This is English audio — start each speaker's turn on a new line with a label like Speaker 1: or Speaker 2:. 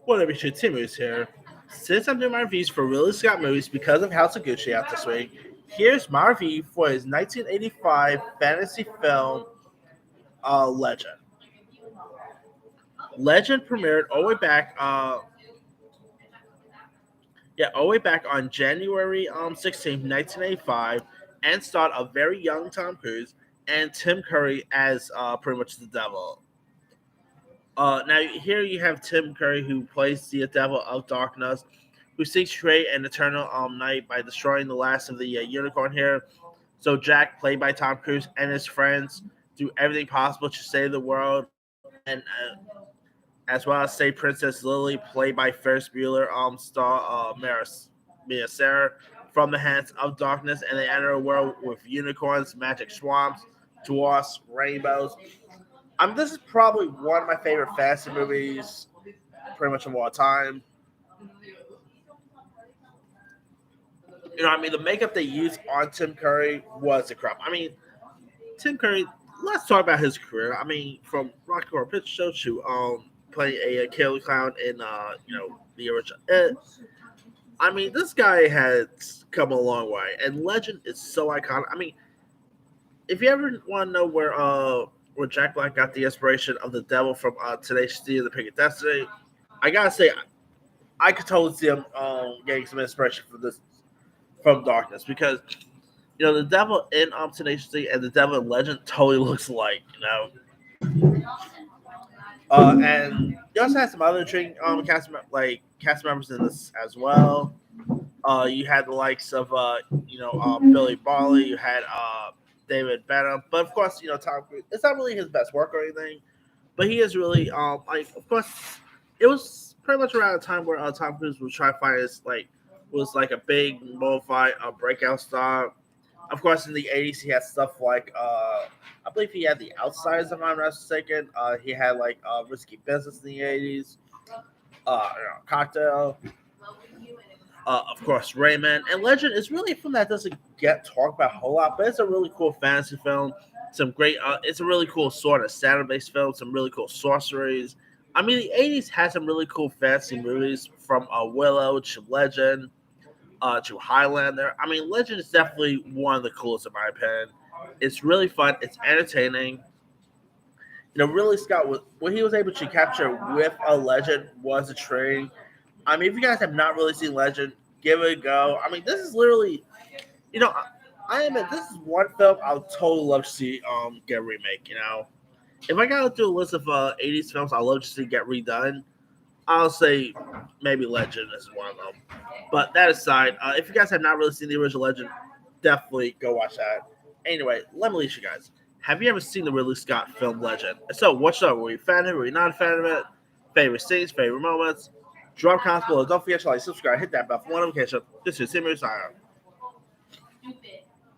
Speaker 1: What up, your Timmy's here. Since I'm doing my reviews for Ridley Scott movies because of House of Gucci out this week, here's my review for his 1985 fantasy film, Legend. Legend premiered all the way back on January 16th, 1985, and starred a very young Tom Cruise and Tim Curry as pretty much the devil. Now here you have Tim Curry who plays the Devil of Darkness, who seeks to create an eternal night by destroying the last of the unicorn here. So Jack, played by Tom Cruise, and his friends do everything possible to save the world, and as well as save Princess Lily, played by Ferris Bueller, star Mia Sarah, from the hands of darkness, and they enter a world with unicorns, magic swamps, dwarfs, rainbows. This is probably one of my favorite fantasy movies, pretty much of all time. The makeup they used on Tim Curry was a crap. Tim Curry. Let's talk about his career. From Rocky Horror Picture Show to playing a killer clown in the original It. This guy has come a long way, and Legend is so iconic. If you ever want to know where Jack Black got the inspiration of the devil from Today's City of the Pink of Destiny, I gotta say I could totally see him getting some inspiration for this from Darkness because the devil in Tenacious D and the devil in Legend totally looks alike. And you also had some other intriguing cast members in this as well. You had the likes of Billy Barley. You had David Benham, but of course Tom Cruise. It's not really his best work or anything, but he is really of course it was pretty much around the time where Tom Cruise was trying to find his was like a big bona fide breakout star. Of course, in the '80s, he had stuff like I believe he had The Outsiders, if I'm not mistaken. He had Risky Business in the '80s, Cocktail, of course, Rayman, and Legend is really a film that doesn't get talked about a whole lot, but it's a really cool fantasy film. It's a really cool sort of Saturn-based film. Some really cool sorceries. The '80s had some really cool fantasy movies from Willow to Legend to Highlander. Legend is definitely one of the coolest in my opinion. It's really fun. It's entertaining. Really Scott was what he was able to capture with a Legend was a train. If you guys have not really seen Legend, give it a go. This is literally, you know, I admit this is one film I would totally love to see get a remake. If I gotta do a list of '80s films I'd love to see get redone, I'll say maybe Legend is one of them. But that aside, if you guys have not really seen the original Legend, definitely go watch that. Anyway, let me leave you guys. Have you ever seen the Ridley Scott film Legend? So, what's up? Were you a fan of it? Were you not a fan of it? Favorite scenes, favorite moments? Drop comments below. Don't forget to subscribe, hit that bell for notification. This is Timmy Sign.